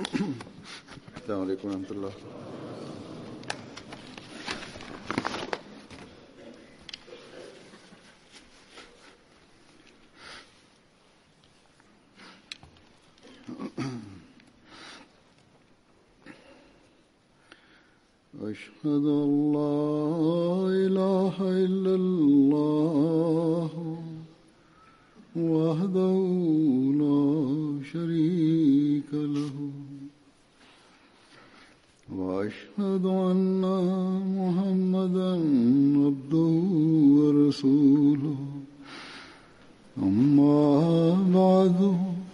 السلام عليكم ورحمة الله. أشهد أن لا إله إلا الله وحده لا شريك له وأشهد أن محمدا عبده ورسوله أما بعد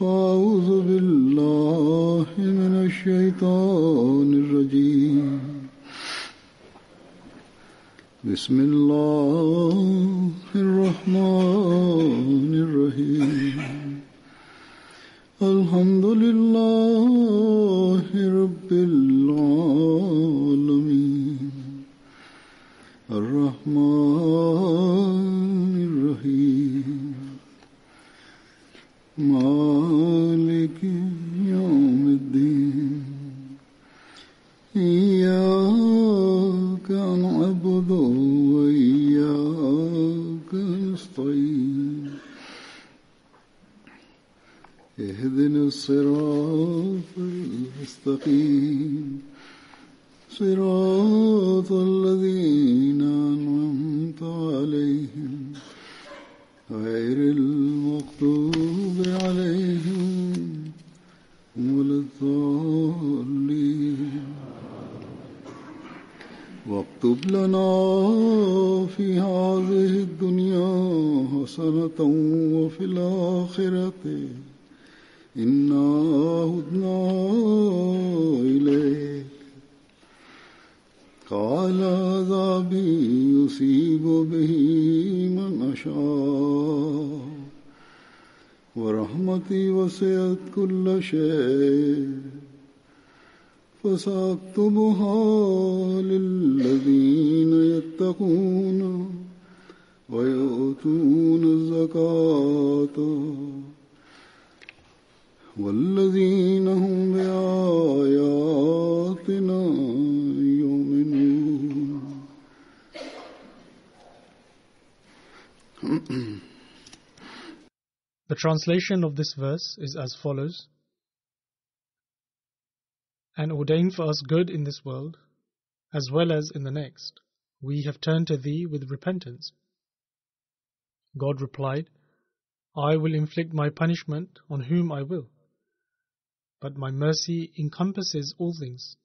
فأعوذ بالله من الشيطان الرجيم بسم الله الرحمن الرحيم الحمد لله رب العالمين الرحمن الرحيم مالك يوم الدين إياك نعبد وإياك نستعين اهدنا الصراط المستقيم صراط الذين أنعمت عليهم غير المغضوب عليهم ولا الضالين واكتب لنا في هذه الدنيا حسنة وفي الآخرة إنا هدنا إليك قال عذابي يصيب به من أشاء ورحمتي وسعت كل شيء فسأكتبها للذين يتقون ويؤتون الزكاة والذين هم بآياتنا يؤمنون. The translation of this verse is as follows: And ordain for us good in this world, as well as in the next. We have turned to thee with repentance. God replied, I will inflict my punishment on whom I will, but my mercy encompasses all things.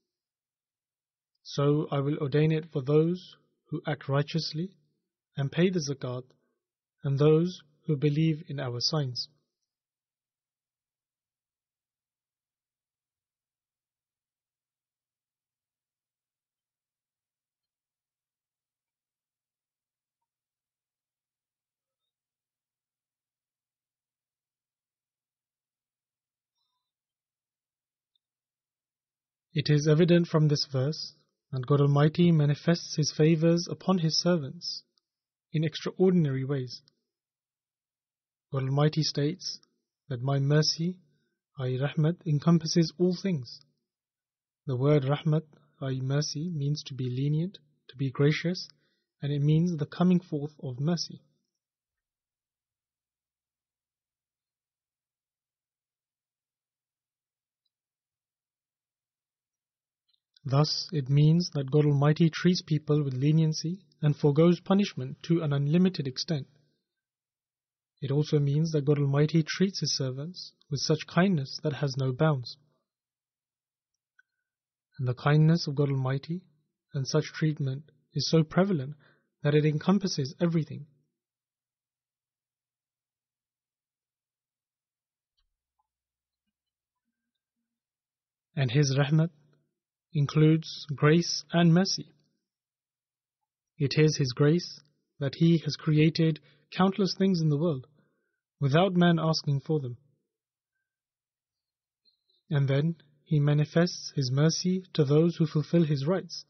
So I will ordain it for those who act righteously and pay the zakat, and those who believe in our signs. It is evident from this verse that God Almighty manifests His favors upon His servants in extraordinary ways. God Almighty states that my mercy, i.e. rahmat, encompasses all things. The word rahmat, i.e. mercy, means to be lenient, to be gracious, and it means the coming forth of mercy. Thus, it means that God Almighty treats people with leniency and forgoes punishment to an unlimited extent. It also means that God Almighty treats His servants with such kindness that has no bounds. And the kindness of God Almighty and such treatment is so prevalent that it encompasses everything. And His rahmat includes grace and mercy. It is His grace that He has created countless things in the world without man asking for them. And then He manifests His mercy to those who fulfill His rights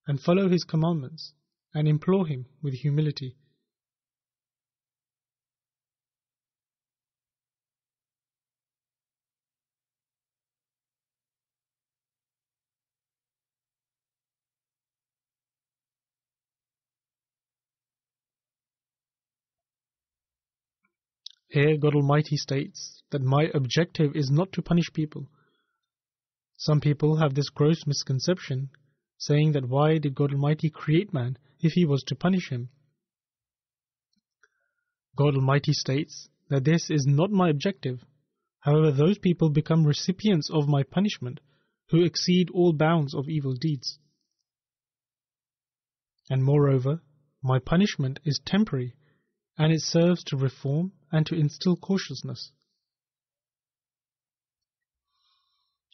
and follow His commandments and implore Him with humility. Here God Almighty states that my objective is not to punish people. Some people have this gross misconception, saying that why did God Almighty create man if he was to punish him? God Almighty states that this is not my objective. However, those people become recipients of my punishment who exceed all bounds of evil deeds. And moreover, my punishment is temporary, and it serves to reform and to instill cautiousness.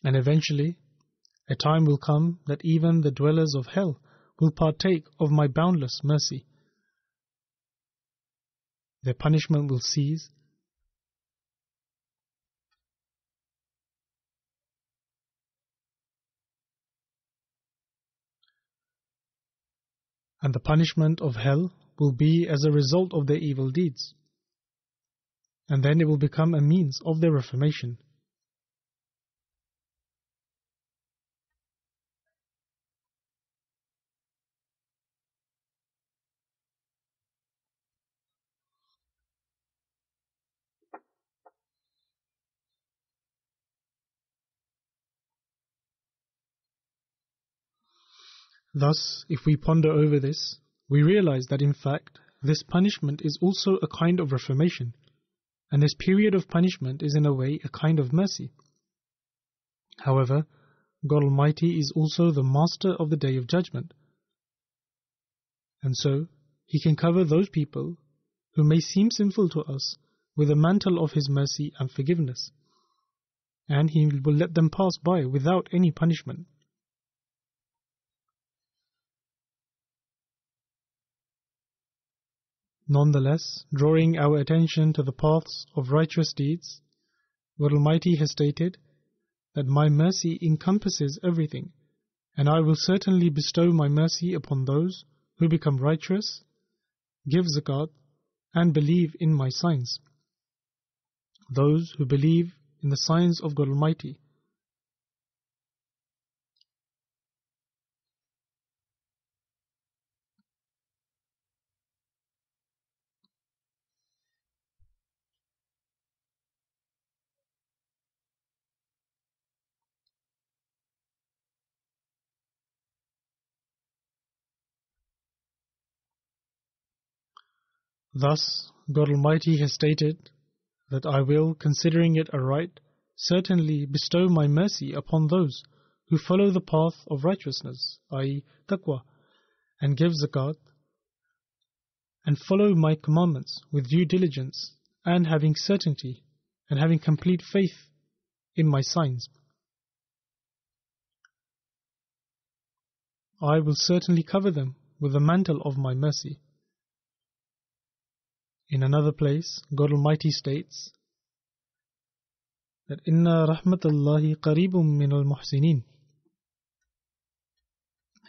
And eventually, a time will come that even the dwellers of hell will partake of my boundless mercy. Their punishment will cease, and the punishment of hell will be as a result of their evil deeds, and then it will become a means of their reformation. Thus, if we ponder over this, we realize that in fact, this punishment is also a kind of reformation, and this period of punishment is in a way a kind of mercy. However, God Almighty is also the master of the Day of Judgment, and so He can cover those people who may seem sinful to us with a mantle of His mercy and forgiveness, and He will let them pass by without any punishment. Nonetheless, drawing our attention to the paths of righteous deeds, God Almighty has stated that my mercy encompasses everything, and I will certainly bestow my mercy upon those who become righteous, give zakat, and believe in my signs. Those who believe in the signs of God Almighty. Thus, God Almighty has stated that I will, considering it a right, certainly bestow my mercy upon those who follow the path of righteousness, i.e. taqwa, and give zakat, and follow my commandments with due diligence, and having certainty, and having complete faith in my signs. I will certainly cover them with the mantle of my mercy. In another place, God Almighty states that Inna rahmatullahi qareebum minal muhsinin.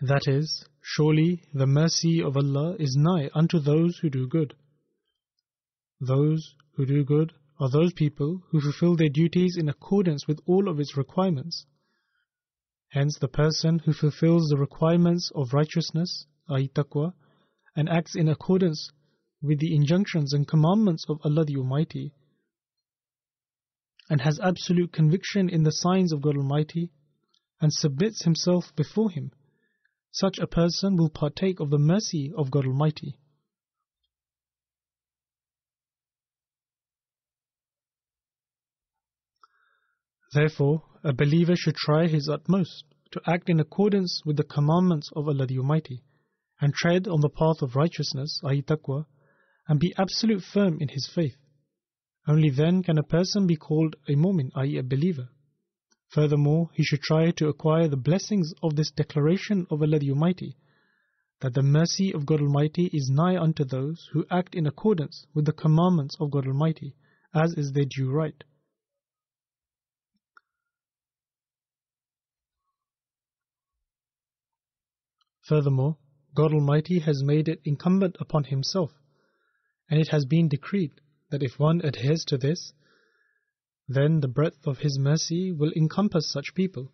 That is, surely the mercy of Allah is nigh unto those who do good. Those who do good are those people who fulfill their duties in accordance with all of its requirements. Hence, the person who fulfills the requirements of righteousness, i.e. taqwa, and acts in accordance with the injunctions and commandments of Allah the Almighty, and has absolute conviction in the signs of God Almighty, and submits himself before Him, such a person will partake of the mercy of God Almighty. Therefore, a believer should try his utmost to act in accordance with the commandments of Allah the Almighty, and tread on the path of righteousness, i.e. taqwa, and be absolute firm in his faith. Only then can a person be called a mu'min, i.e. a believer. Furthermore, he should try to acquire the blessings of this declaration of Allah the Almighty, that the mercy of God Almighty is nigh unto those who act in accordance with the commandments of God Almighty, as is their due right. Furthermore, God Almighty has made it incumbent upon Himself, and it has been decreed that if one adheres to this, then the breadth of His mercy will encompass such people.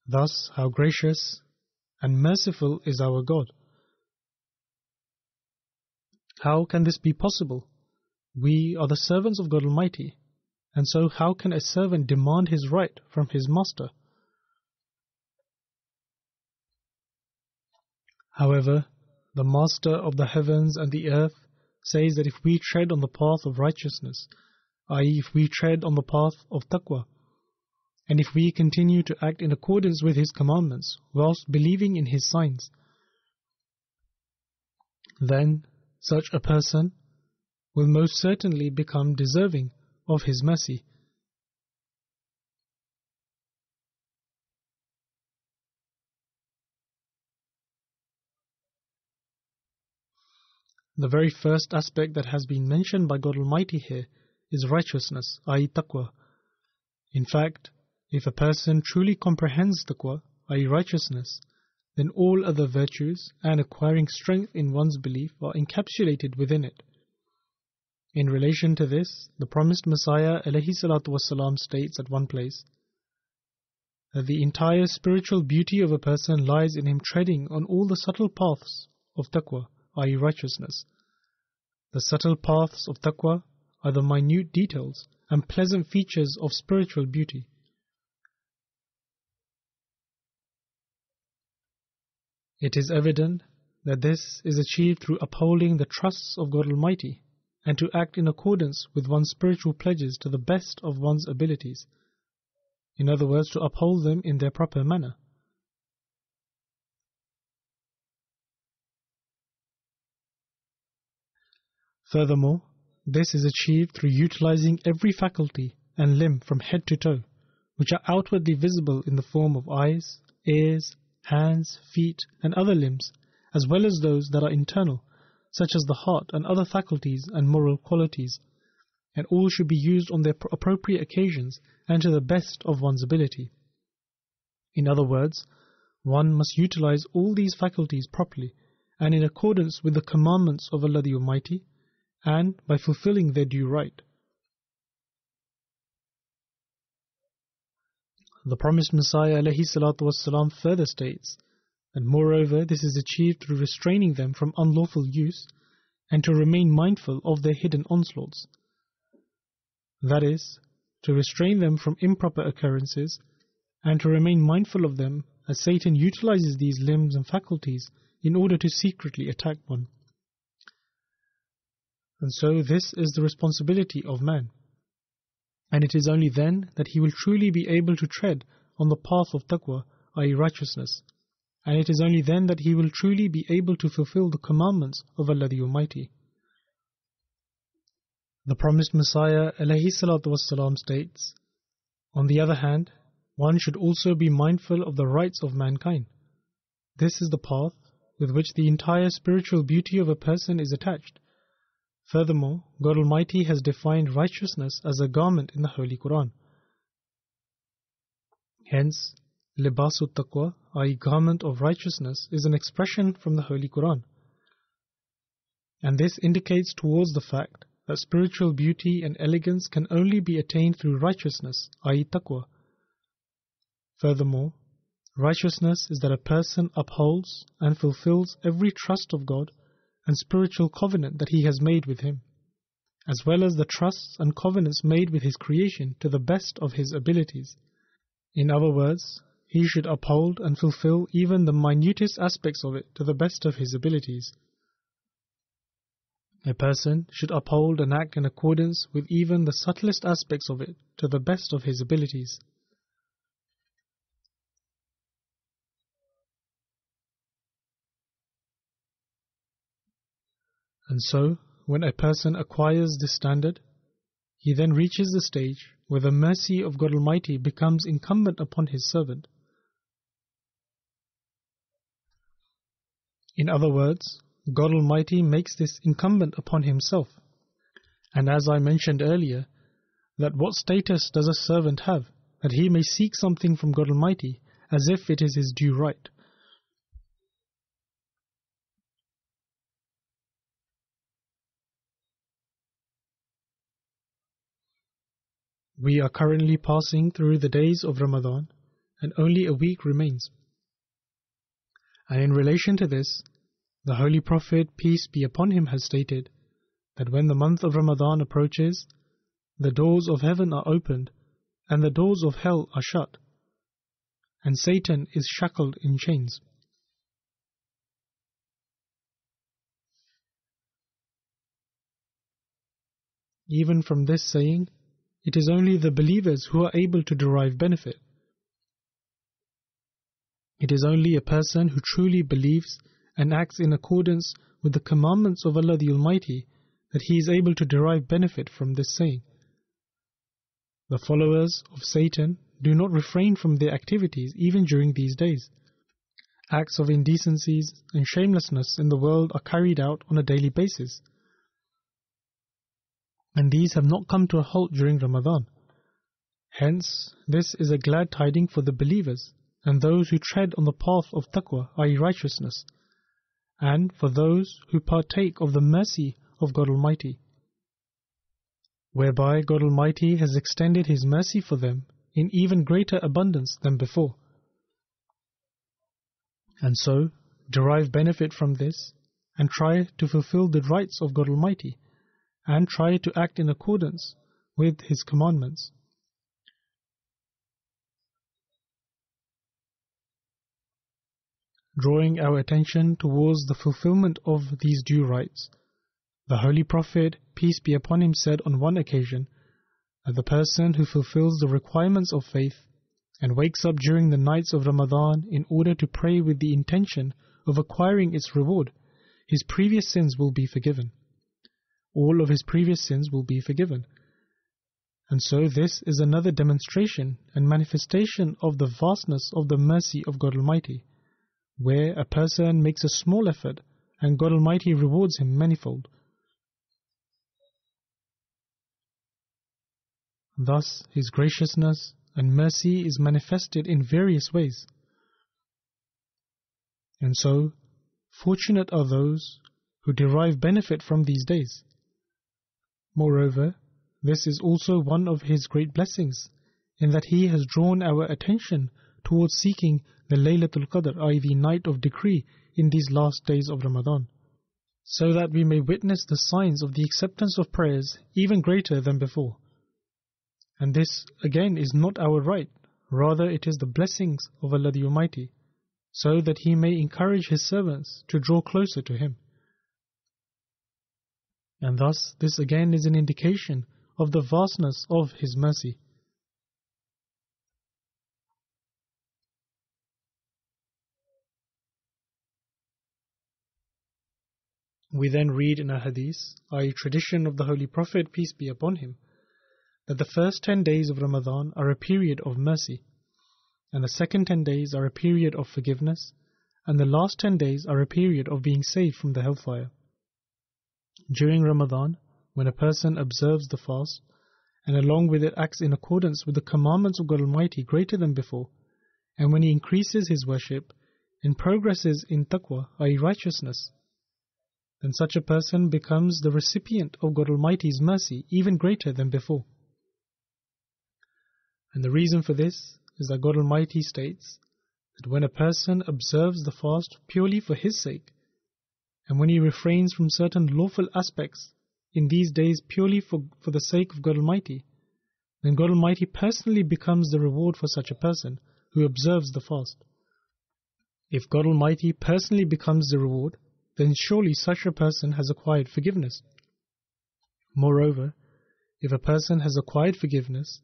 Thus, how gracious and merciful is our God, How can this be possible? We are the servants of God Almighty, and so how can a servant demand his right from his master? However, the Master of the heavens and the earth says that if we tread on the path of righteousness, i.e., if we tread on the path of taqwa, and if we continue to act in accordance with His commandments whilst believing in His signs, then such a person will most certainly become deserving of His mercy. The very first aspect that has been mentioned by God Almighty here is righteousness, i.e. taqwa. In fact, if a person truly comprehends taqwa, i.e. righteousness, then all other virtues and acquiring strength in one's belief are encapsulated within it. In relation to this, the promised Messiah ﷺ states at one place that the entire spiritual beauty of a person lies in him treading on all the subtle paths of taqwa, i.e. righteousness. The subtle paths of taqwa are the minute details and pleasant features of spiritual beauty. It is evident that this is achieved through upholding the trusts of God Almighty and to act in accordance with one's spiritual pledges to the best of one's abilities. In other words, to uphold them in their proper manner. Furthermore, this is achieved through utilizing every faculty and limb from head to toe, which are outwardly visible in the form of eyes, ears, hands, feet, and other limbs, as well as those that are internal, such as the heart and other faculties and moral qualities, and all should be used on their appropriate occasions and to the best of one's ability. In other words, one must utilize all these faculties properly and in accordance with the commandments of Allah the Almighty, and by fulfilling their due right. The promised Messiah ﷺ further states that moreover this is achieved through restraining them from unlawful use and to remain mindful of their hidden onslaughts. That is, to restrain them from improper occurrences and to remain mindful of them as Satan utilizes these limbs and faculties in order to secretly attack one. And so this is the responsibility of man. And it is only then that he will truly be able to tread on the path of taqwa, i.e. righteousness. And it is only then that he will truly be able to fulfill the commandments of Allah the Almighty. The promised Messiah ﷺ states, on the other hand, one should also be mindful of the rights of mankind. This is the path with which the entire spiritual beauty of a person is attached. Furthermore, God Almighty has defined righteousness as a garment in the Holy Quran. Hence, Libasul Taqwa, i.e. garment of righteousness, is an expression from the Holy Quran. And this indicates towards the fact that spiritual beauty and elegance can only be attained through righteousness, i.e. taqwa. Furthermore, righteousness is that a person upholds and fulfills every trust of God and spiritual covenant that He has made with Him, as well as the trusts and covenants made with His creation to the best of his abilities. In other words, he should uphold and fulfill even the minutest aspects of it to the best of his abilities. A person should uphold and act in accordance with even the subtlest aspects of it to the best of his abilities. And so, when a person acquires this standard, he then reaches the stage where the mercy of God Almighty becomes incumbent upon His servant. In other words, God Almighty makes this incumbent upon Himself. And as I mentioned earlier, that what status does a servant have that he may seek something from God Almighty as if it is his due right? We are currently passing through the days of Ramadan, and only a week remains. And in relation to this, The Holy Prophet, peace be upon him, has stated that when the month of Ramadan approaches, the doors of heaven are opened and the doors of hell are shut, and Satan is shackled in chains. Even from this saying, it is only the believers who are able to derive benefit. It is only a person who truly believes and acts in accordance with the commandments of Allah the Almighty that he is able to derive benefit from this saying. The followers of Satan do not refrain from their activities even during these days. Acts of indecencies and shamelessness in the world are carried out on a daily basis, and these have not come to a halt during Ramadan. Hence, this is a glad tiding for the believers and those who tread on the path of taqwa, i.e. righteousness, and for those who partake of the mercy of God Almighty, whereby God Almighty has extended His mercy for them in even greater abundance than before. And so, derive benefit from this and try to fulfill the rights of God Almighty and try to act in accordance with His commandments. Drawing our attention towards the fulfillment of these due rights, the Holy Prophet, peace be upon him, said on one occasion that the person who fulfills the requirements of faith and wakes up during the nights of Ramadan in order to pray with the intention of acquiring its reward, his previous sins will be forgiven. All of his previous sins will be forgiven. And so this is another demonstration and manifestation of the vastness of the mercy of God Almighty, where a person makes a small effort and God Almighty rewards him manifold. Thus, His graciousness and mercy is manifested in various ways. And so, fortunate are those who derive benefit from these days. Moreover, this is also one of His great blessings, in that He has drawn our attention towards seeking the Laylatul Qadr, i.e. the night of decree, in these last days of Ramadan, so that we may witness the signs of the acceptance of prayers even greater than before. And this again is not our right, rather it is the blessings of Allah the Almighty, so that He may encourage His servants to draw closer to Him. And thus this again is an indication of the vastness of His mercy. We then read in a hadith, i.e. tradition of the Holy Prophet, peace be upon him, that the first 10 days of Ramadan are a period of mercy, and the second 10 days are a period of forgiveness, and the last 10 days are a period of being saved from the hellfire. During Ramadan, when a person observes the fast, and along with it acts in accordance with the commandments of God Almighty greater than before, and when he increases his worship and progresses in taqwa, i.e. righteousness, then such a person becomes the recipient of God Almighty's mercy even greater than before. And the reason for this is that God Almighty states that when a person observes the fast purely for his sake, and when he refrains from certain lawful aspects in these days purely for the sake of God Almighty, then God Almighty personally becomes the reward for such a person who observes the fast. If God Almighty personally becomes the reward, then surely such a person has acquired forgiveness. Moreover, if a person has acquired forgiveness,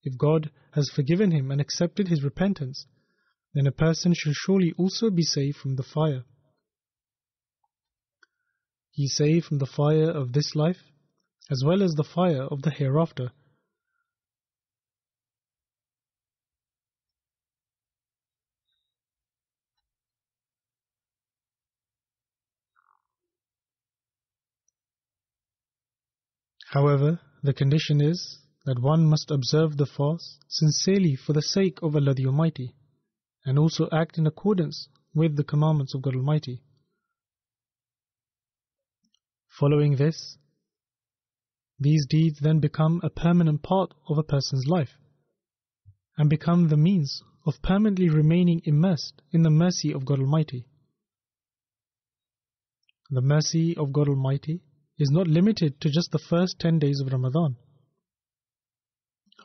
if God has forgiven him and accepted his repentance, then a person should surely also be saved from the fire. He is saved from the fire of this life, as well as the fire of the hereafter. However, the condition is that one must observe the fast sincerely for the sake of Allah the Almighty, and also act in accordance with the commandments of God Almighty. Following this, these deeds then become a permanent part of a person's life, and become the means of permanently remaining immersed in the mercy of God Almighty. The mercy of God Almighty is not limited to just the first 10 days of Ramadan.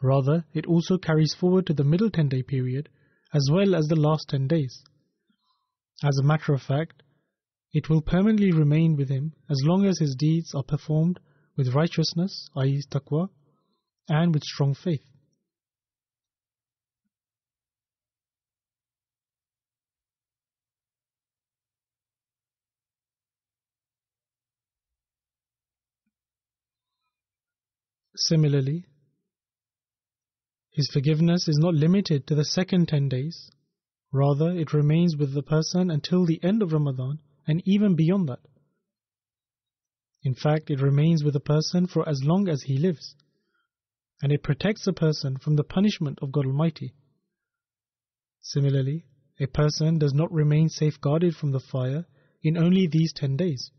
Rather, it also carries forward to the middle 10-day period as well as the last 10 days. As a matter of fact, it will permanently remain with him as long as his deeds are performed with righteousness, i.e. taqwa, and with strong faith. Similarly, his forgiveness is not limited to the second 10 days. Rather, it remains with the person until the end of Ramadan and even beyond that. In fact, it remains with a person for as long as he lives, and it protects a person from the punishment of God Almighty. Similarly, a person does not remain safeguarded from the fire in only these 10 days.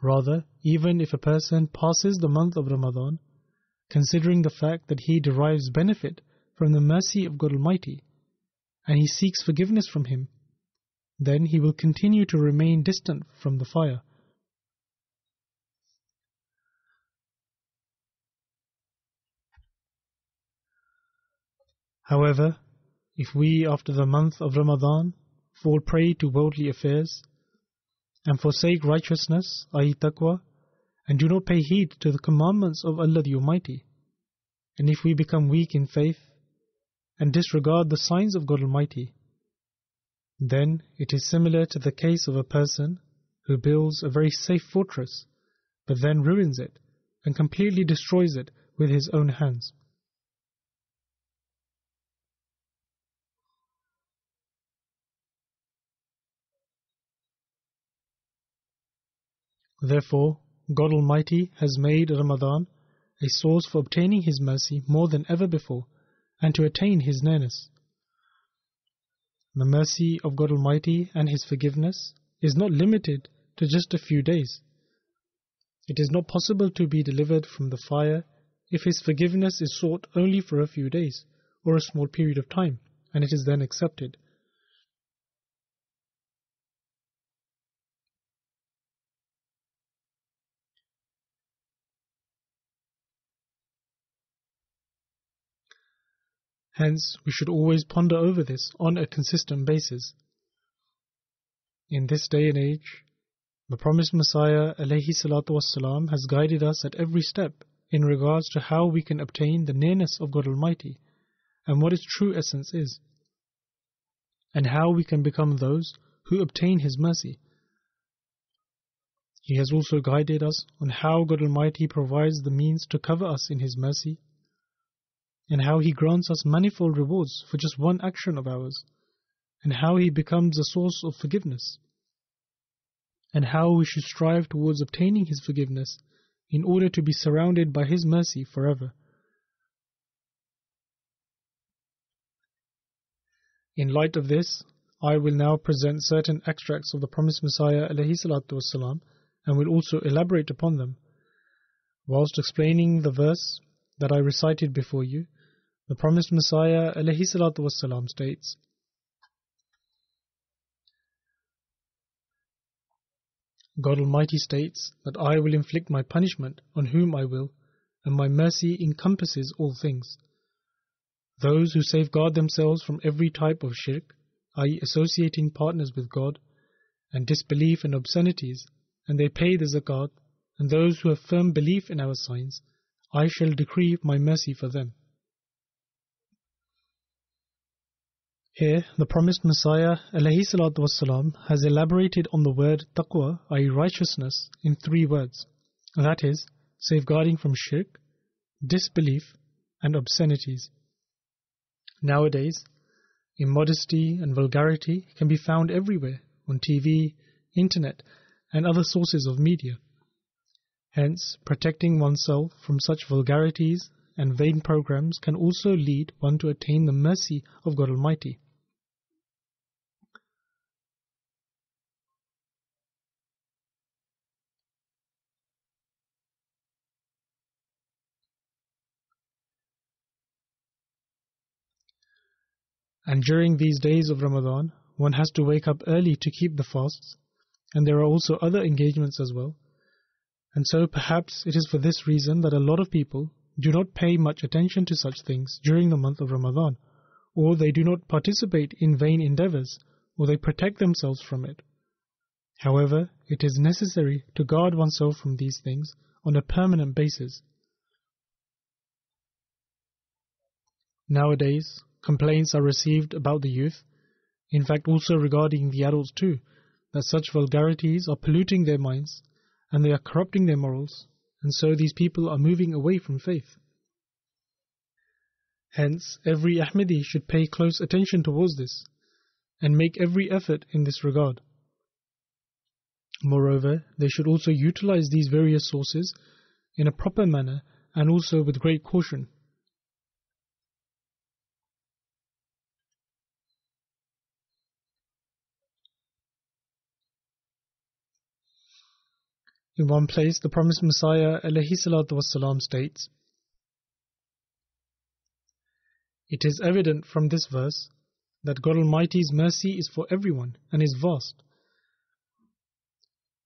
Rather, even if a person passes the month of Ramadan, considering the fact that he derives benefit from the mercy of God Almighty, and he seeks forgiveness from Him, then he will continue to remain distant from the fire. However, if we, after the month of Ramadan, fall prey to worldly affairs, and forsake righteousness, i.e. taqwa, and do not pay heed to the commandments of Allah the Almighty, and if we become weak in faith, and disregard the signs of God Almighty, then it is similar to the case of a person who builds a very safe fortress, but then ruins it, and completely destroys it with his own hands. Therefore, God Almighty has made Ramadan a source for obtaining His mercy more than ever before, and to attain His nearness. The mercy of God Almighty and His forgiveness is not limited to just a few days. It is not possible to be delivered from the fire if His forgiveness is sought only for a few days or a small period of time, and it is then accepted. Hence, we should always ponder over this on a consistent basis. In this day and age, the promised Messiah ﷺ has guided us at every step in regards to how we can obtain the nearness of God Almighty and what its true essence is, and how we can become those who obtain His mercy. He has also guided us on how God Almighty provides the means to cover us in His mercy, and how He grants us manifold rewards for just one action of ours, and how He becomes a source of forgiveness, and how we should strive towards obtaining His forgiveness in order to be surrounded by His mercy forever. In light of this, I will now present certain extracts of the promised Messiah ﷺ and will also elaborate upon them. Whilst explaining the verse that I recited before you, the promised Messiah ﷺ states, God Almighty states that I will inflict my punishment on whom I will, and my mercy encompasses all things. Those who safeguard themselves from every type of shirk, i.e. associating partners with God, and disbelief and obscenities, and they pay the zakat, and those who have firm belief in our signs, I shall decree my mercy for them. Here, the promised Messiah ﷺ has elaborated on the word taqwa, i.e. righteousness, in 3 words. That is, safeguarding from shirk, disbelief, and obscenities. Nowadays, immodesty and vulgarity can be found everywhere, on TV, internet, and other sources of media. Hence, protecting oneself from such vulgarities and vain programs can also lead one to attain the mercy of God Almighty. And during these days of Ramadan, one has to wake up early to keep the fasts, and there are also other engagements as well. And so perhaps it is for this reason that a lot of people do not pay much attention to such things during the month of Ramadan, or they do not participate in vain endeavors, or they protect themselves from it. However, it is necessary to guard oneself from these things on a permanent basis. Nowadays, complaints are received about the youth, in fact also regarding the adults too, that such vulgarities are polluting their minds and they are corrupting their morals, and so these people are moving away from faith. Hence, every Ahmadi should pay close attention towards this and make every effort in this regard. Moreover, they should also utilize these various sources in a proper manner and also with great caution. In one place, the promised Messiah ﷺ states, "It is evident from this verse that God Almighty's mercy is for everyone and is vast,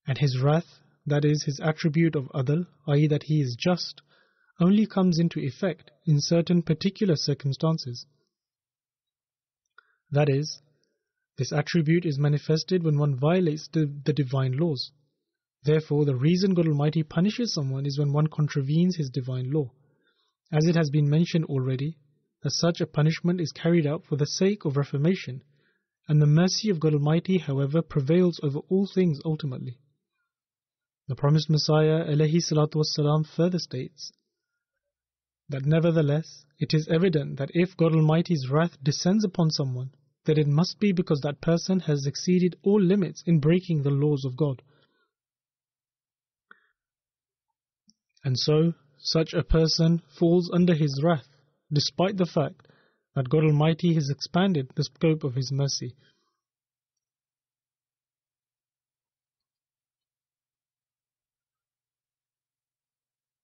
and His wrath, that is, His attribute of adl, i.e. that He is just, only comes into effect in certain particular circumstances. That is, this attribute is manifested when one violates the divine laws. Therefore, the reason God Almighty punishes someone is when one contravenes His divine law. As it has been mentioned already, that such a punishment is carried out for the sake of reformation, and the mercy of God Almighty, however, prevails over all things ultimately." The promised Messiah ﷺ further states that nevertheless, it is evident that if God Almighty's wrath descends upon someone, then it must be because that person has exceeded all limits in breaking the laws of God. And so, such a person falls under His wrath, despite the fact that God Almighty has expanded the scope of His mercy.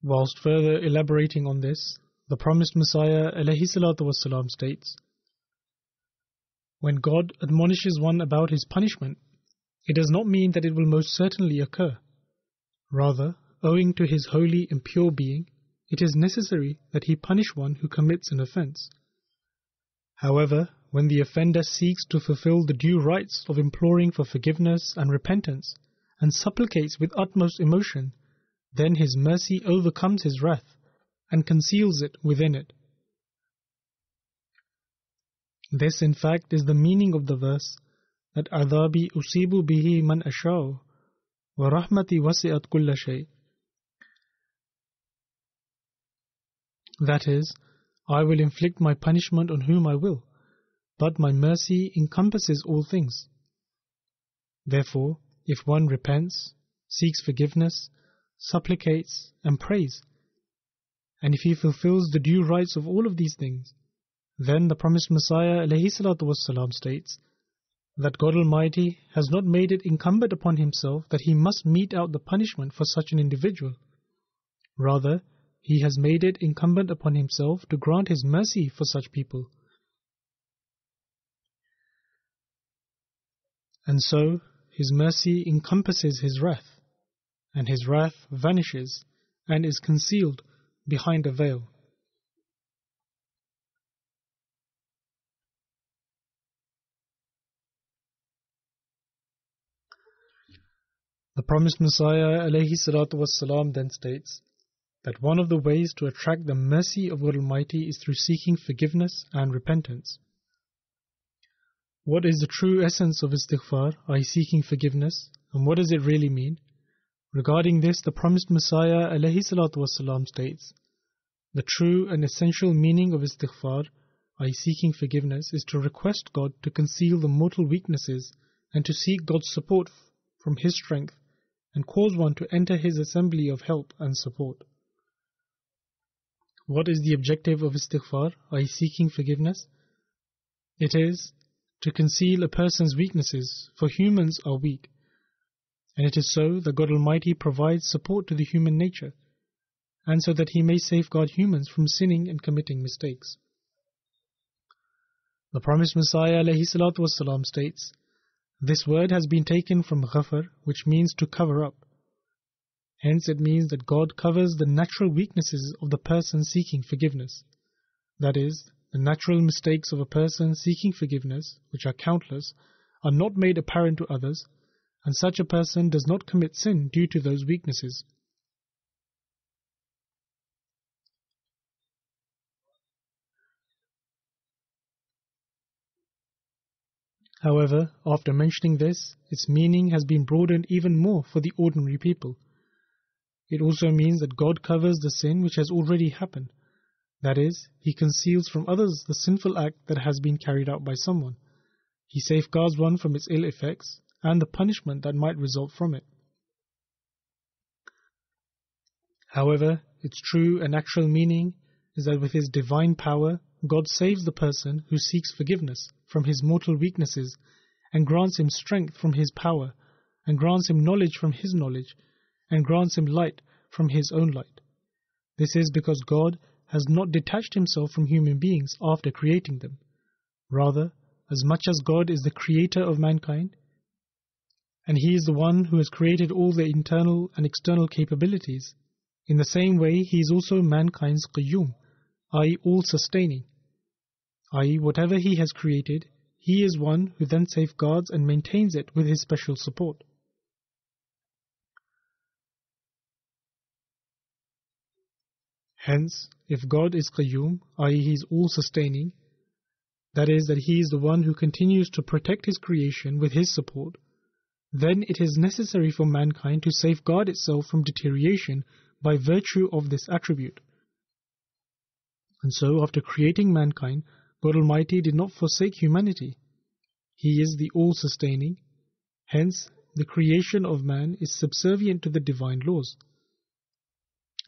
Whilst further elaborating on this, the promised Messiah ﷺ states, "When God admonishes one about His punishment, it does not mean that it will most certainly occur. Rather, owing to His holy and pure being, it is necessary that He punish one who commits an offense. However, when the offender seeks to fulfill the due rights of imploring for forgiveness and repentance, and supplicates with utmost emotion, then His mercy overcomes his wrath and conceals it within it." This, in fact, is the meaning of the verse that "Adhabi usibu bihi man asha'u, wa rahmati wasi'at kulla shay." That is, I will inflict my punishment on whom I will, but my mercy encompasses all things. Therefore, if one repents, seeks forgiveness, supplicates, and prays, and if he fulfills the due rights of all of these things, then the promised Messiah ﷺ states that God Almighty has not made it incumbent upon Himself that He must mete out the punishment for such an individual. Rather, He has made it incumbent upon Himself to grant His mercy for such people. And so, His mercy encompasses His wrath, and His wrath vanishes and is concealed behind a veil. The promised Messiah ﷺ then states that one of the ways to attract the mercy of God Almighty is through seeking forgiveness and repentance. What is the true essence of istighfar, i.e. seeking forgiveness, and what does it really mean? Regarding this, the promised Messiah ﷺ states, the true and essential meaning of istighfar, i.e. seeking forgiveness, is to request God to conceal the mortal weaknesses and to seek God's support from His strength and cause one to enter His assembly of help and support. What is the objective of istighfar, i.e. seeking forgiveness? It is to conceal a person's weaknesses, for humans are weak, and it is so that God Almighty provides support to the human nature, and so that He may safeguard humans from sinning and committing mistakes. The promised Messiah ﷺ states This word has been taken from ghafar, which means to cover up. Hence it means that God covers the natural weaknesses of the person seeking forgiveness. That is, the natural mistakes of a person seeking forgiveness, which are countless, are not made apparent to others, and such a person does not commit sin due to those weaknesses. However, after mentioning this, its meaning has been broadened even more for the ordinary people. It also means that God covers the sin which has already happened. That is, He conceals from others the sinful act that has been carried out by someone. He safeguards one from its ill effects and the punishment that might result from it. However, its true and actual meaning is that with His divine power, God saves the person who seeks forgiveness from his mortal weaknesses and grants him strength from His power, and grants him knowledge from His knowledge, and grants him light from His own light. This is because God has not detached Himself from human beings after creating them. Rather, as much as God is the creator of mankind, and He is the one who has created all their internal and external capabilities, in the same way He is also mankind's qayyum, i.e. all-sustaining, i.e. whatever He has created, He is one who then safeguards and maintains it with His special support. Hence, if God is qayyum, i.e. He is all-sustaining, that is, that He is the one who continues to protect His creation with His support, then it is necessary for mankind to safeguard itself from deterioration by virtue of this attribute. And so, after creating mankind, God Almighty did not forsake humanity. He is the all-sustaining. Hence, the creation of man is subservient to the divine laws.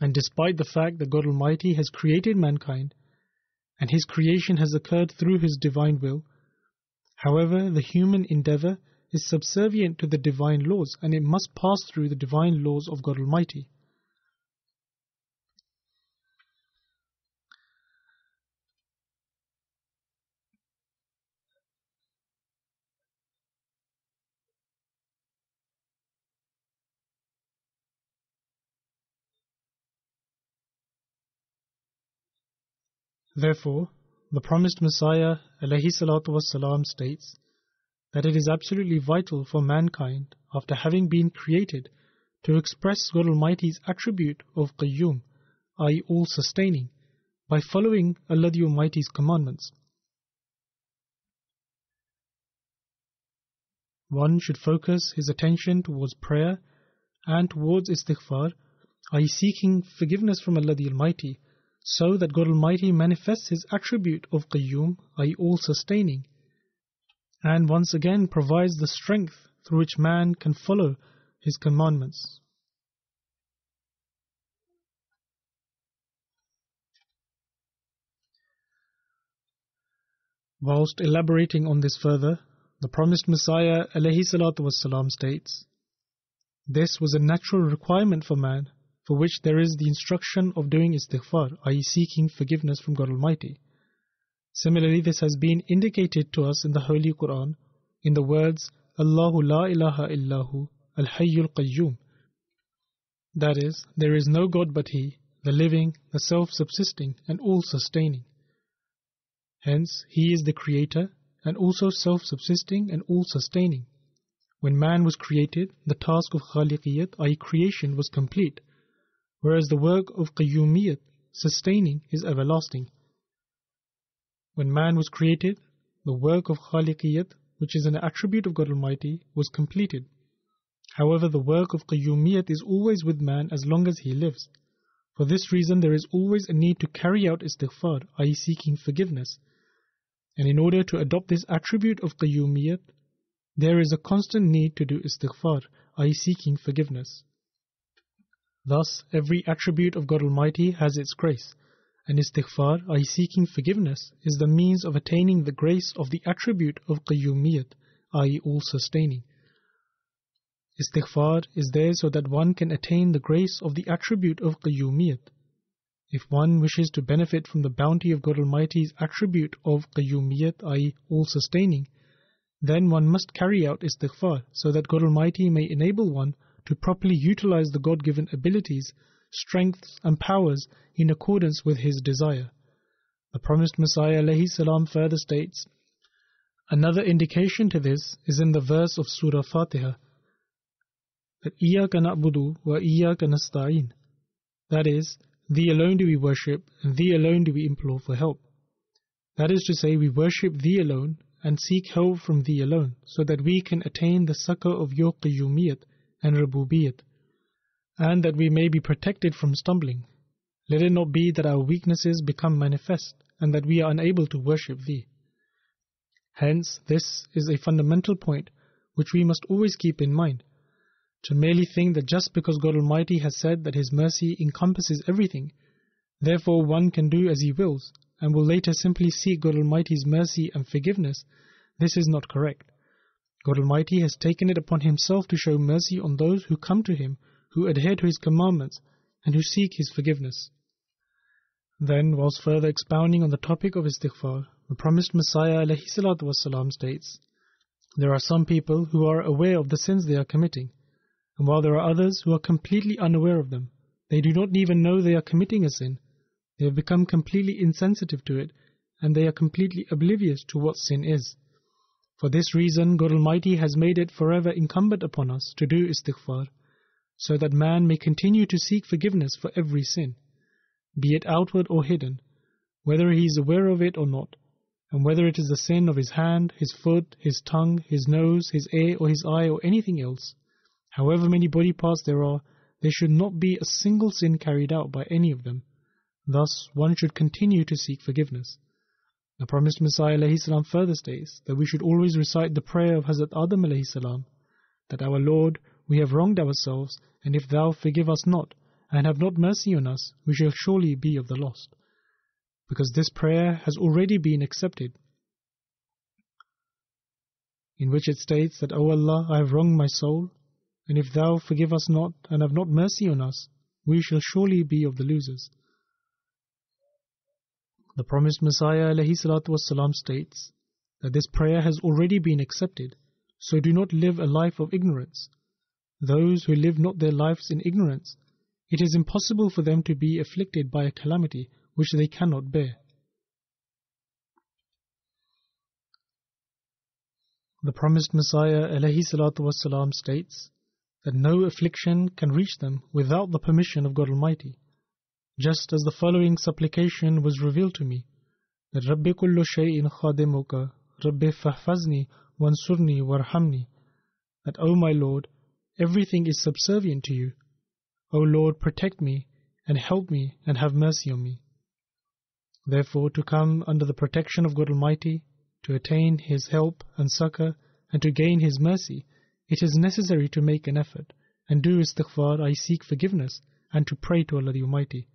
And despite the fact that God Almighty has created mankind, and His creation has occurred through His divine will, however, the human endeavor is subservient to the divine laws, and it must pass through the divine laws of God Almighty. Therefore, the promised Messiah ﷺ states that it is absolutely vital for mankind, after having been created, to express God Almighty's attribute of Qayyum, i.e. all-sustaining, by following Allah the Almighty's commandments. One should focus his attention towards prayer and towards istighfar, i.e. seeking forgiveness from Allah the Almighty, so that God Almighty manifests His attribute of Qayyum, i.e. all-sustaining, and once again provides the strength through which man can follow His commandments. Whilst elaborating on this further, the promised Messiah ﷺ states, "This was a natural requirement for man, for which there is the instruction of doing istighfar, i.e. seeking forgiveness from God Almighty. Similarly, this has been indicated to us in the Holy Quran in the words, Allahu la ilaha illahu, al-hayyul qayyum. That is, there is no God but He, the living, the self-subsisting and all-sustaining. Hence, He is the creator and also self-subsisting and all-sustaining. When man was created, the task of khaliqiyat, i.e. creation, was complete, whereas the work of qayyumiyat, sustaining, is everlasting. When man was created, the work of khaliqiyat, which is an attribute of God Almighty, was completed. However, the work of qayyumiyat is always with man as long as he lives. For this reason, there is always a need to carry out istighfar, i.e. seeking forgiveness. And in order to adopt this attribute of qayyumiyat, there is a constant need to do istighfar, i.e. seeking forgiveness. Thus, every attribute of God Almighty has its grace, and istighfar, i.e. seeking forgiveness, is the means of attaining the grace of the attribute of qayyumiyat, i.e. all-sustaining. Istighfar is there so that one can attain the grace of the attribute of qayyumiyat. If one wishes to benefit from the bounty of God Almighty's attribute of qayyumiyat, i.e. all-sustaining, then one must carry out istighfar so that God Almighty may enable one to properly utilize the God-given abilities, strengths and powers in accordance with his desire. The promised Messiah alayhi salam further states, another indication to this is in the verse of Surah Fatiha, that Iyaka na'budu wa Iyaka nasta'in. That is, Thee alone do we worship, and Thee alone do we implore for help. That is to say, we worship Thee alone and seek help from Thee alone, so that we can attain the succor of Your Qayyumiyat and Rububiyat, and that we may be protected from stumbling. Let it not be that our weaknesses become manifest, and that we are unable to worship Thee. Hence, this is a fundamental point which we must always keep in mind. To merely think that just because God Almighty has said that His mercy encompasses everything, therefore one can do as He wills, and will later simply seek God Almighty's mercy and forgiveness, this is not correct. God Almighty has taken it upon Himself to show mercy on those who come to Him, who adhere to His commandments, and who seek His forgiveness. Then, whilst further expounding on the topic of istighfar, the promised Messiah ﷺ states, there are some people who are aware of the sins they are committing, and while there are others who are completely unaware of them. They do not even know they are committing a sin. They have become completely insensitive to it, and they are completely oblivious to what sin is. For this reason, God Almighty has made it forever incumbent upon us to do istighfar, so that man may continue to seek forgiveness for every sin, be it outward or hidden, whether he is aware of it or not, and whether it is the sin of his hand, his foot, his tongue, his nose, his ear, or his eye, or anything else. However many body parts there are, there should not be a single sin carried out by any of them. Thus, one should continue to seek forgiveness. The promised Messiah ﷺ further states that we should always recite the prayer of Hazrat Adam ﷺ, that our Lord, we have wronged ourselves, and if Thou forgive us not, and have not mercy on us, we shall surely be of the lost. Because this prayer has already been accepted, in which it states that, O Allah, I have wronged my soul, and if Thou forgive us not, and have not mercy on us, we shall surely be of the losers. The promised Messiah ﷺ states that this prayer has already been accepted, so do not live a life of ignorance. Those who live not their lives in ignorance, it is impossible for them to be afflicted by a calamity which they cannot bear. The promised Messiah ﷺ states that no affliction can reach them without the permission of God Almighty, just as the following supplication was revealed to me, that Rabbi kullu shay'in khadimuka, Rabbi fahfazni wansurni warhamni, that, O my Lord, everything is subservient to you. O Lord, protect me and help me and have mercy on me. Therefore, to come under the protection of God Almighty, to attain His help and succor, and to gain His mercy, it is necessary to make an effort and do istighfar, I seek forgiveness, and to pray to Allah the Almighty.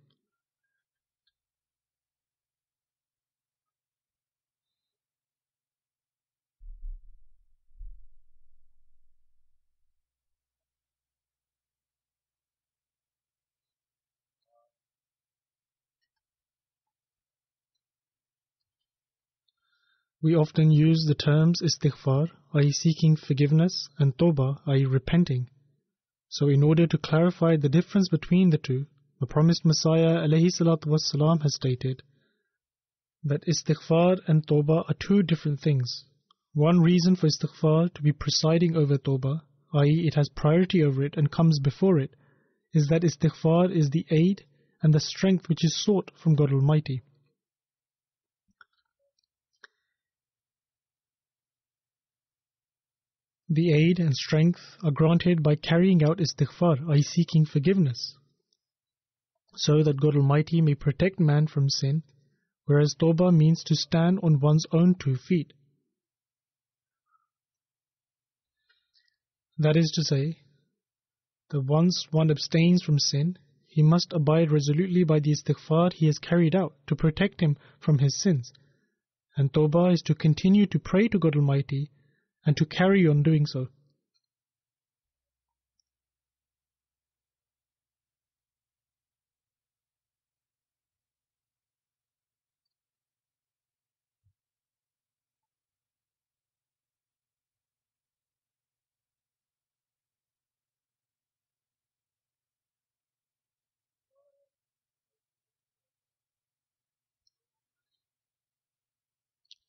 We often use the terms istighfar, i.e. seeking forgiveness, and tawbah, i.e. repenting. So in order to clarify the difference between the two, the promised Messiah ﷺ has stated that istighfar and tawbah are two different things. One reason for istighfar to be presiding over tawbah, i.e. it has priority over it and comes before it, is that istighfar is the aid and the strength which is sought from God Almighty. The aid and strength are granted by carrying out istighfar, i.e. seeking forgiveness, so that God Almighty may protect man from sin, whereas tawbah means to stand on one's own 2 feet. That is to say, that once one abstains from sin, he must abide resolutely by the istighfar he has carried out to protect him from his sins, and tawbah is to continue to pray to God Almighty and to carry on doing so.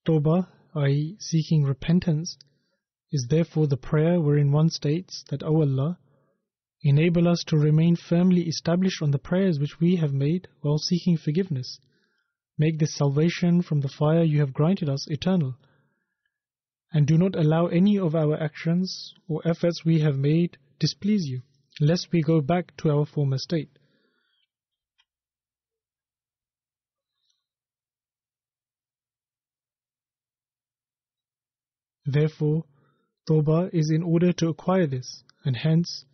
Tawbah, i.e. seeking repentance, is therefore the prayer wherein one states that, O Allah, enable us to remain firmly established on the prayers which we have made while seeking forgiveness. Make this salvation from the fire you have granted us eternal, and do not allow any of our actions or efforts we have made displease you, lest we go back to our former state. Therefore, Tawbah is in order to acquire this, and hence,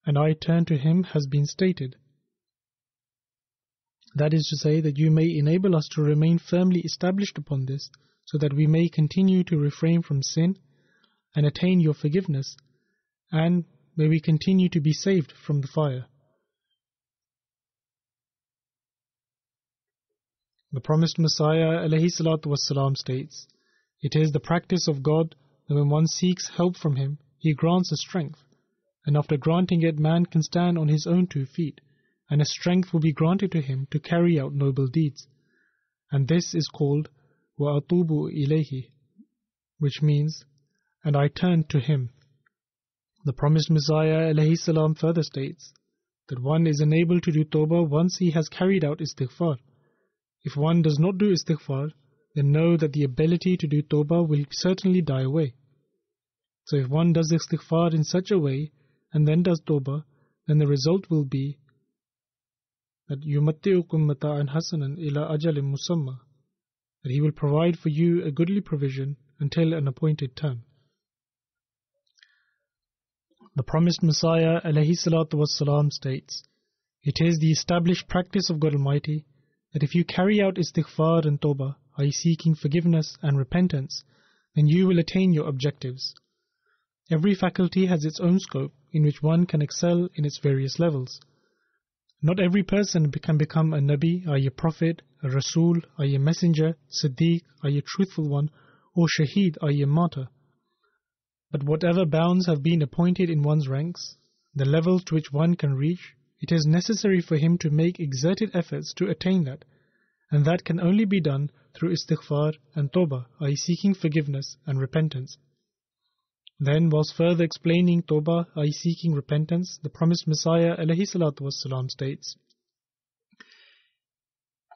and I turn to Him has been stated. That is to say that you may enable us to remain firmly established upon this, so that we may continue to refrain from sin and attain your forgiveness, and may we continue to be saved from the fire. The promised Messiah ﷺ states, "It is the practice of God that when one seeks help from Him, He grants a strength, and after granting it, man can stand on his own 2 feet, and a strength will be granted to him to carry out noble deeds. And this is called wa atubu ilayhi, which means, and I turn to Him." The promised Messiah ﷺ further states that one is enabled to do tawbah once he has carried out istighfar. If one does not do istighfar, then know that the ability to do tawbah will certainly die away. So if one does istighfar in such a way and then does tawbah, then the result will be that yumatti'ukum mata'an hasanan ila ajalin musamma, that He will provide for you a goodly provision until an appointed term. The promised Messiah ﷺ states, "It is the established practice of God Almighty that if you carry out istighfar and tawbah, i.e. seeking forgiveness and repentance, then you will attain your objectives. Every faculty has its own scope in which one can excel in its various levels. Not every person can become a Nabi, i.e. a prophet, a Rasul, i.e. a messenger, Siddiq, i.e. a truthful one, or Shaheed, i.e. a martyr. But whatever bounds have been appointed in one's ranks, the levels to which one can reach, it is necessary for him to make exerted efforts to attain that, and that can only be done through istighfar and tawbah, i.e. seeking forgiveness and repentance." Then, whilst further explaining tawbah, i.e. seeking repentance, the promised Messiah ﷺ states,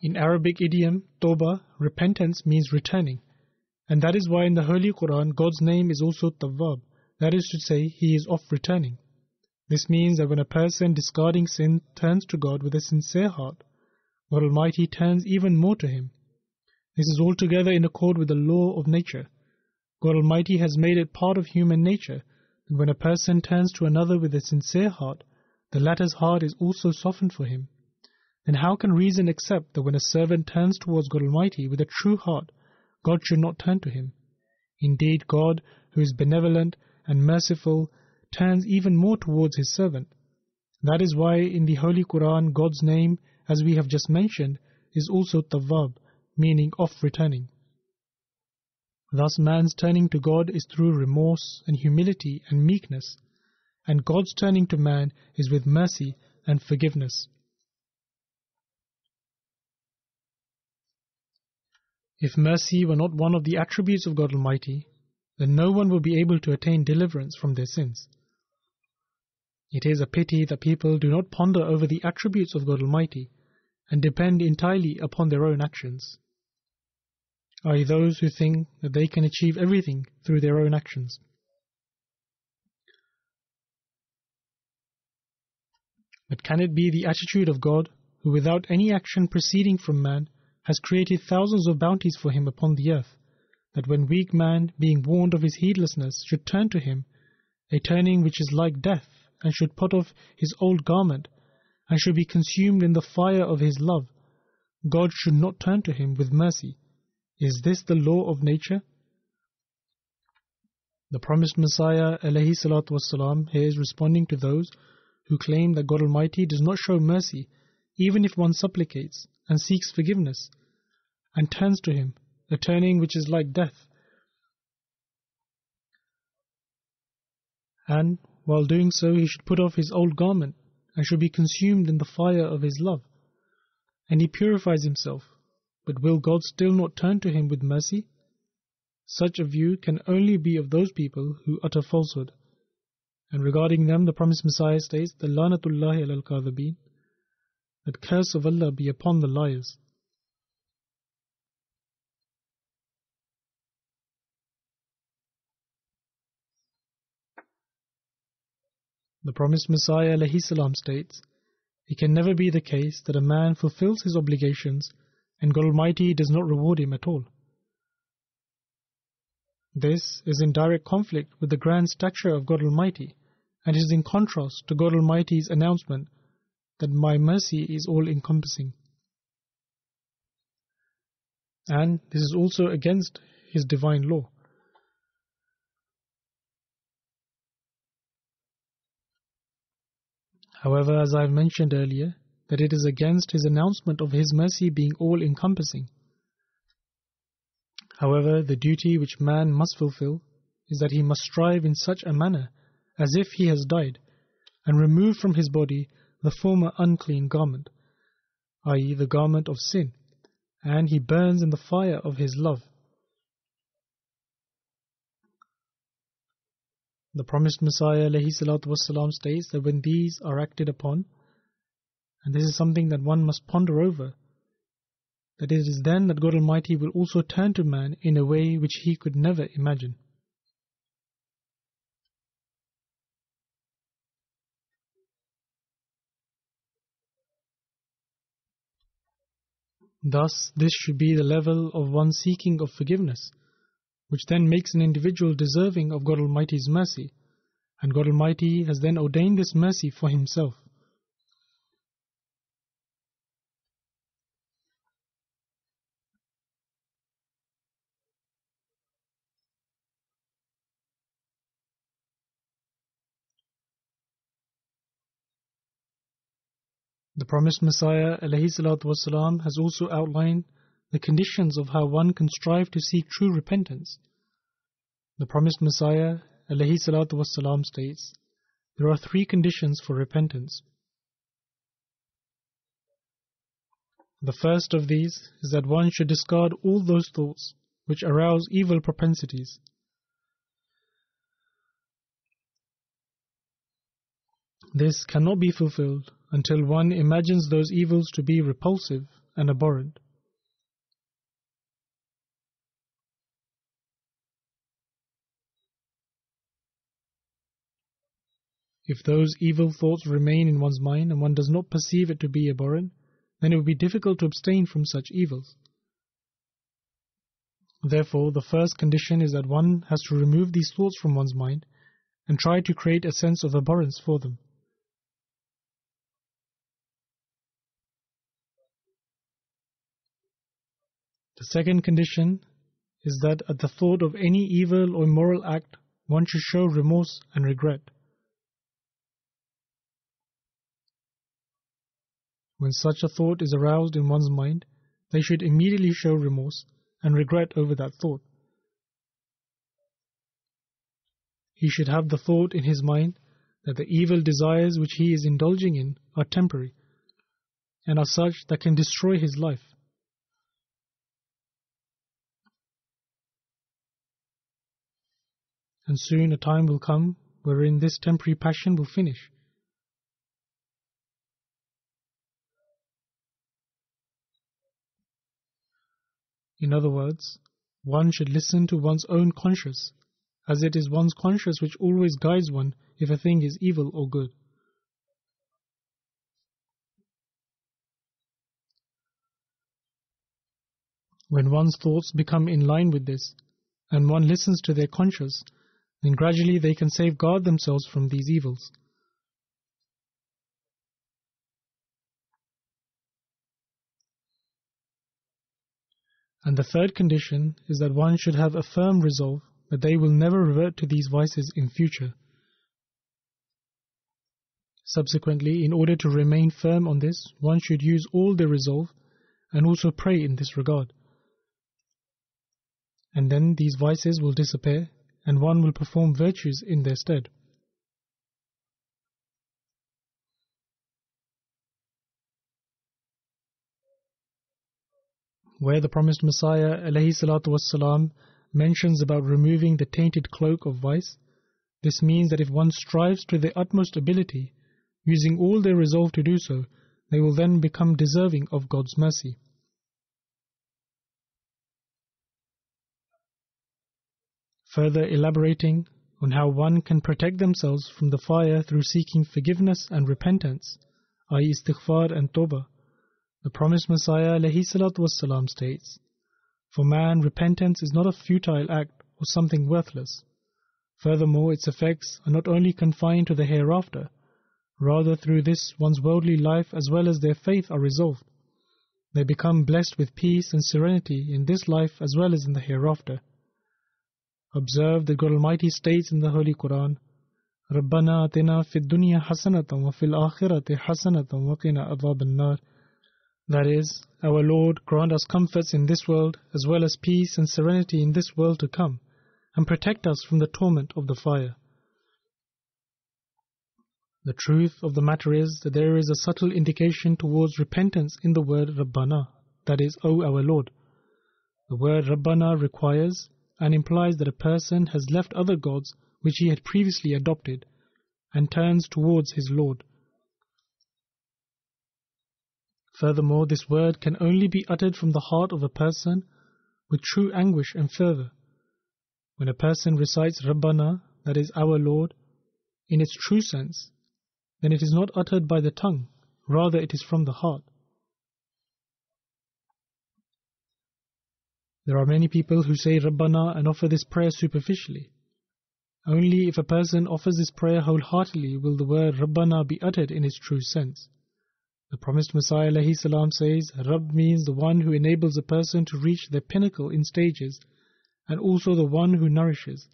"In Arabic idiom, tawbah, repentance, means returning, and that is why in the Holy Quran God's name is also Tawwab, that is to say, He is oft returning. This means that when a person discarding sin turns to God with a sincere heart, God Almighty turns even more to him. This is altogether in accord with the law of nature. God Almighty has made it part of human nature that when a person turns to another with a sincere heart, the latter's heart is also softened for him. Then how can reason accept that when a servant turns towards God Almighty with a true heart, God should not turn to him? Indeed, God, who is benevolent and merciful, turns even more towards His servant. That is why in the Holy Quran God's name, as we have just mentioned, is also Tawwab, meaning oft returning. Thus man's turning to God is through remorse and humility and meekness, and God's turning to man is with mercy and forgiveness. If mercy were not one of the attributes of God Almighty, then no one will be able to attain deliverance from their sins. It is a pity that people do not ponder over the attributes of God Almighty and depend entirely upon their own actions, i.e. those who think that they can achieve everything through their own actions. But can it be the attitude of God, who without any action proceeding from man has created thousands of bounties for him upon the earth, that when weak man, being warned of his heedlessness, should turn to him, a turning which is like death, and should put off his old garment, and should be consumed in the fire of His love, God should not turn to him with mercy? Is this the law of nature? The promised Messiah ﷺ here is responding to those who claim that God Almighty does not show mercy even if one supplicates and seeks forgiveness and turns to Him, a turning which is like death. And while doing so, he should put off his old garment and should be consumed in the fire of His love. And he purifies himself, but will God still not turn to him with mercy? Such a view can only be of those people who utter falsehood. And regarding them, the promised Messiah states, the Lanatullahi al-Kadhabin, that curse of Allah be upon the liars. The promised Messiah alayhi salam states, it can never be the case that a man fulfills his obligations and God Almighty does not reward him at all. This is in direct conflict with the grand stature of God Almighty, and is in contrast to God Almighty's announcement that my mercy is all-encompassing. And this is also against His divine law. However, as I have mentioned earlier, that it is against His announcement of His mercy being all-encompassing. However, the duty which man must fulfill is that he must strive in such a manner as if he has died, and remove from his body the former unclean garment, i.e. the garment of sin, and he burns in the fire of his love. The promised Messiah ﷺ states that when these are acted upon, and this is something that one must ponder over, that it is then that God Almighty will also turn to man in a way which he could never imagine. Thus, this should be the level of one seeking of forgiveness, which then makes an individual deserving of God Almighty's mercy, and God Almighty has then ordained this mercy for Himself. The promised Messiah ﷺ has also outlined the conditions of how one can strive to seek true repentance. The promised Messiah ﷺ states, there are 3 conditions for repentance. The first of these is that one should discard all those thoughts which arouse evil propensities. This cannot be fulfilled until one imagines those evils to be repulsive and abhorrent. If those evil thoughts remain in one's mind and one does not perceive it to be abhorrent, then it would be difficult to abstain from such evils. Therefore, the first condition is that one has to remove these thoughts from one's mind and try to create a sense of abhorrence for them. The second condition is that at the thought of any evil or immoral act, one should show remorse and regret. When such a thought is aroused in one's mind, they should immediately show remorse and regret over that thought. He should have the thought in his mind that the evil desires which he is indulging in are temporary and are such that can destroy his life. And soon a time will come wherein this temporary passion will finish. In other words, one should listen to one's own conscience, as it is one's conscience which always guides one if a thing is evil or good. When one's thoughts become in line with this, and one listens to their conscience, then gradually they can safeguard themselves from these evils. And the third condition is that one should have a firm resolve that they will never revert to these vices in future. Subsequently, in order to remain firm on this, one should use all their resolve and also pray in this regard. And then these vices will disappear and one will perform virtues in their stead. where the promised Messiah ﷺ mentions about removing the tainted cloak of vice, this means that if one strives to their utmost ability, using all their resolve to do so, they will then become deserving of God's mercy. Further elaborating on how one can protect themselves from the fire through seeking forgiveness and repentance, i.e. istighfar and tawbah, the promised Messiah ﷺ states, "For man, repentance is not a futile act or something worthless. Furthermore, its effects are not only confined to the hereafter, rather through this one's worldly life as well as their faith are resolved. They become blessed with peace and serenity in this life as well as in the hereafter." Observe that God Almighty states in the Holy Quran, "Rabbana atina fid dunya hasanatan wa fil akhirati hasanatan wa qina adhaban nar." That is, our Lord, grant us comforts in this world as well as peace and serenity in this world to come, and protect us from the torment of the fire. The truth of the matter is that there is a subtle indication towards repentance in the word Rabbana, that is, O our Lord. The word Rabbana requires and implies that a person has left other gods which he had previously adopted and turns towards his Lord. Furthermore, this word can only be uttered from the heart of a person with true anguish and fervor. When a person recites Rabbana, that is, our Lord, in its true sense, then it is not uttered by the tongue, rather it is from the heart. There are many people who say Rabbana and offer this prayer superficially. Only if a person offers this prayer wholeheartedly will the word Rabbana be uttered in its true sense. The promised Messiah ﷺ says, Rabb means the one who enables a person to reach their pinnacle in stages, and also the one who nourishes.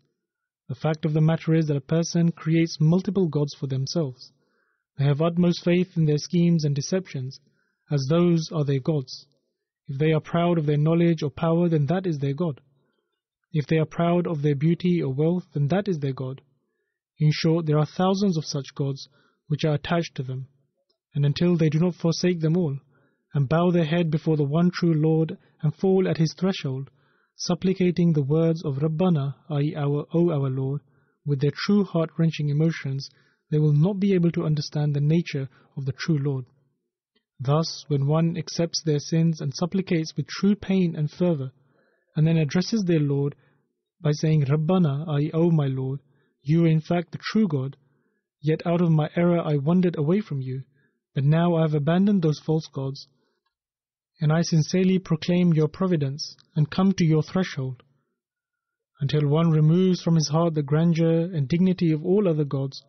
The fact of the matter is that a person creates multiple gods for themselves. They have utmost faith in their schemes and deceptions, as those are their gods. If they are proud of their knowledge or power, then that is their God. If they are proud of their beauty or wealth, then that is their God. In short, there are thousands of such gods which are attached to them. And until they do not forsake them all, and bow their head before the one true Lord, and fall at His threshold, supplicating the words of Rabbana, i.e. O our Lord, with their true heart-wrenching emotions, they will not be able to understand the nature of the true Lord. Thus, when one accepts their sins and supplicates with true pain and fervor, and then addresses their Lord by saying, Rabbana, i.e. O my Lord, you are in fact the true God, yet out of my error I wandered away from you, but now I have abandoned those false gods, and I sincerely proclaim your providence and come to your threshold. Until one removes from his heart the grandeur and dignity of all other gods,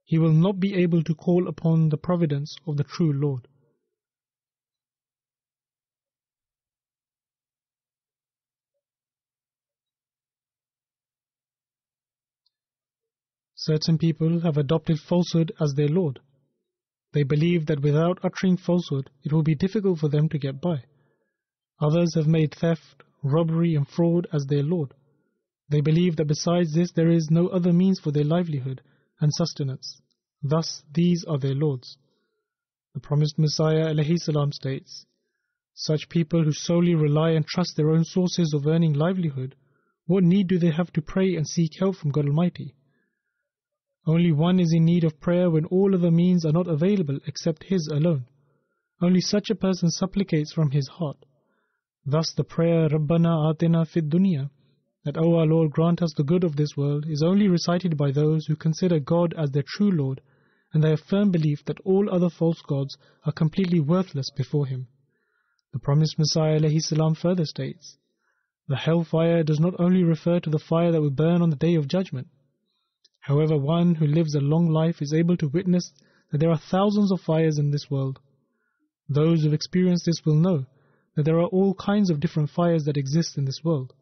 he will not be able to call upon the providence of the true Lord. Certain people have adopted falsehood as their Lord. They believe that without uttering falsehood, it will be difficult for them to get by. Others have made theft, robbery and fraud as their Lord. They believe that besides this there is no other means for their livelihood and sustenance. Thus, these are their lords. The promised Messiah ﷺ states, such people who solely rely and trust their own sources of earning livelihood, what need do they have to pray and seek help from God Almighty? Only one is in need of prayer when all other means are not available except His alone. Only such a person supplicates from his heart. Thus the prayer Rabbana atina fid dunya, that O our Lord grant us the good of this world, is only recited by those who consider God as their true Lord, and they have firm belief that all other false gods are completely worthless before Him. The promised Messiah ﷺ further states, the hellfire does not only refer to the fire that will burn on the Day of Judgment. However, one who lives a long life is able to witness that there are thousands of fires in this world. Those who have experienced this will know that there are all kinds of different fires that exist in this world.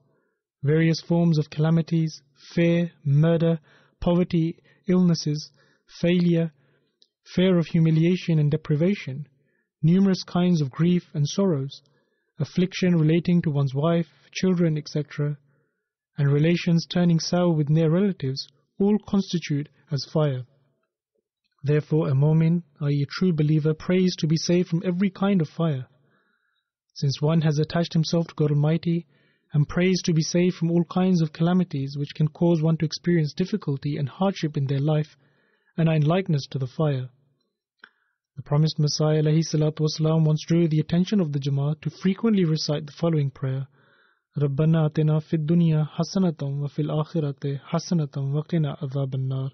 Various forms of calamities, fear, murder, poverty, illnesses, failure, fear of humiliation and deprivation, numerous kinds of grief and sorrows, affliction relating to one's wife, children, etc., and relations turning sour with near relatives, all constitute as fire. Therefore, a mu'min, i.e. a true believer, prays to be saved from every kind of fire. Since one has attached himself to God Almighty and prays to be saved from all kinds of calamities which can cause one to experience difficulty and hardship in their life and are in likeness to the fire. The promised Messiah ﷺ once drew the attention of the Jamaat to frequently recite the following prayer: Rabbana atina fid dunya hasanatan wa fil akhirati hasanatan wa qina adhaban nar.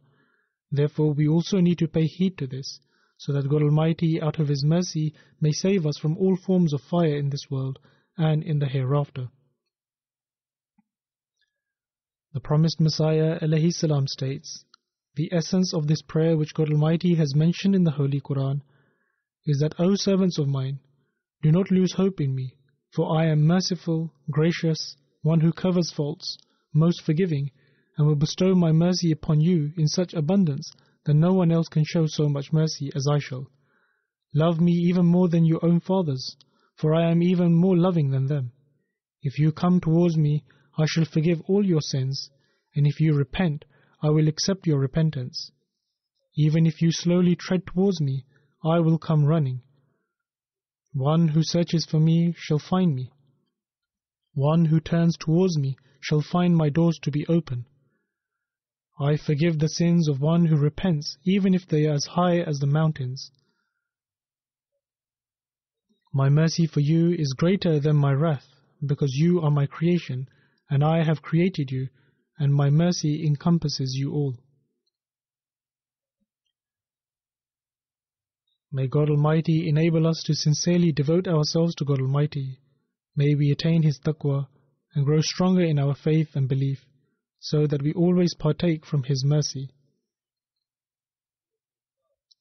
Therefore, we also need to pay heed to this, so that God Almighty, out of His mercy, may save us from all forms of fire in this world and in the hereafter. The promised Messiah ﷺ states, the essence of this prayer which God Almighty has mentioned in the Holy Quran is that, O servants of mine, do not lose hope in me, for I am merciful, gracious, one who covers faults, most forgiving, and will bestow my mercy upon you in such abundance that no one else can show so much mercy as I shall. Love me even more than your own fathers, for I am even more loving than them. If you come towards me, I shall forgive all your sins, and if you repent, I will accept your repentance. Even if you slowly tread towards me, I will come running. One who searches for me shall find me. One who turns towards me shall find my doors to be open. I forgive the sins of one who repents, even if they are as high as the mountains. My mercy for you is greater than my wrath, because you are my creation, and I have created you, and my mercy encompasses you all. May God Almighty enable us to sincerely devote ourselves to God Almighty. May we attain His taqwa and grow stronger in our faith and belief, so that we always partake from His mercy.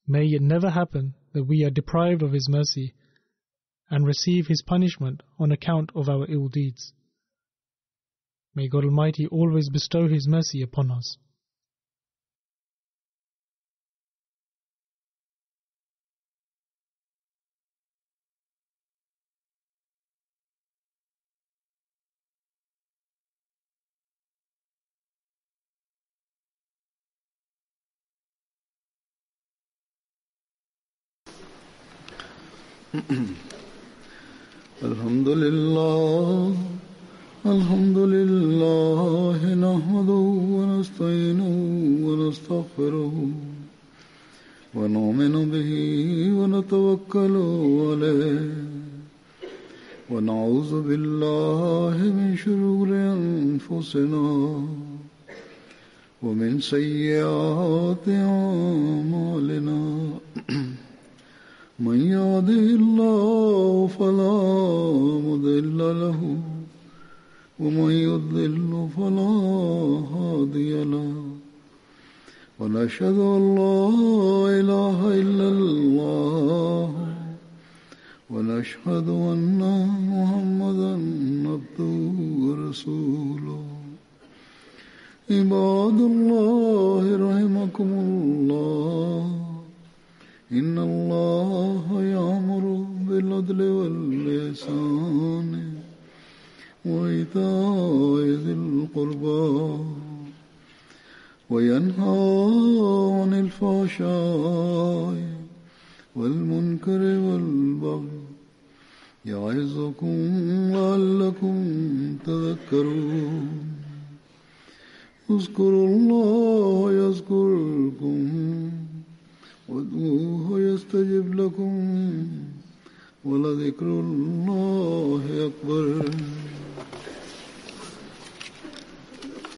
May it never happen that we are deprived of His mercy and receive His punishment on account of our ill deeds. May God Almighty always bestow His mercy upon us. Alhamdulillah, alhamdulillah, nahmaduhu wa nasta'inuhu wa nastaghfiruhu wa nu'minu bihi wa natawakkalu alayhi wa na'udhu billahi min shururi anfusina wa min sayyiati a'malina. من يهده الله فلا مضل له ومن يضلل فلا هادي له ونشهد أن لا إله إلا الله ونشهد أن محمدا عبده ورسوله. عباد الله رحمكم الله، إن الله يأمر بالعدل والإحسان وإيتاء ذي القربى وينهى عن الفحشاء والمنكر والبغي يعظكم لعلكم تذكرون. اذكروا الله يذكركم وادعوه يستجب لكم ولذكر الله أكبر.